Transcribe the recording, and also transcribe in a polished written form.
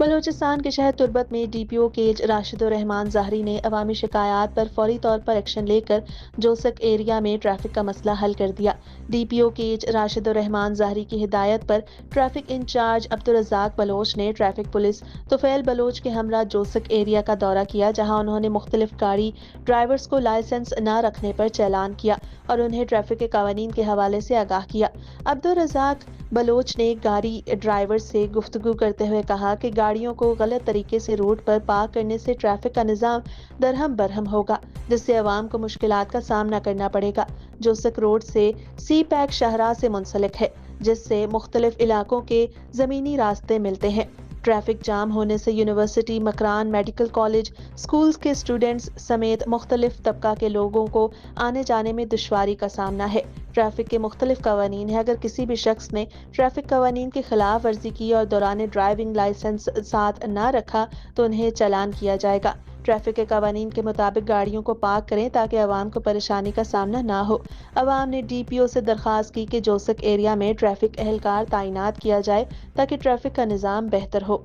بلوچستان کے شہر تربت میں ڈی پی او کیج راشد الرحمان ظاہری نے عوامی شکایات پر فوری طور پر ایکشن لے کر جوسک ایریا میں ٹریفک کا مسئلہ حل کر دیا۔ ڈی پی او کیج راشد الرحمان ظاہری کی ہدایت پر ٹریفک انچارج عبدالرزاق بلوچ نے ٹریفک پولیس طفیل بلوچ کے ہمراہ جوسک ایریا کا دورہ کیا، جہاں انہوں نے مختلف گاڑی ڈرائیورز کو لائسنس نہ رکھنے پر چالان کیا اور انہیں ٹریفک کے قوانین کے حوالے سے آگاہ کیا۔ عبدالرزاق بلوچ نے گاڑی ڈرائیور سے گفتگو کرتے ہوئے کہا کہ گاڑیوں کو غلط طریقے سے روڈ پر پارک کرنے سے ٹریفک کا نظام درہم برہم ہوگا، جس سے عوام کو مشکلات کا سامنا کرنا پڑے گا۔ جوسک روڈ سے سی پیک شاہراہ سے منسلک ہے، جس سے مختلف علاقوں کے زمینی راستے ملتے ہیں۔ ٹریفک جام ہونے سے university, Makran medical college, schools کے اسٹوڈنٹس سمیت مختلف طبقہ کے لوگوں کو آنے جانے میں دشواری کا سامنا ہے۔ ٹریفک کے مختلف قوانین ہیں، اگر کسی بھی شخص نے ٹریفک قوانین کی خلاف ورزی کی اور دوران ڈرائیونگ لائسنس ساتھ نہ رکھا تو انہیں چالان کیا جائے گا۔ ٹریفک کے قوانین کے مطابق گاڑیوں کو پارک کریں تاکہ عوام کو پریشانی کا سامنا نہ ہو۔ عوام نے ڈی پی او سے درخواست کی کہ جوسک ایریا میں ٹریفک اہلکار تعینات کیا جائے تاکہ ٹریفک کا نظام بہتر ہو۔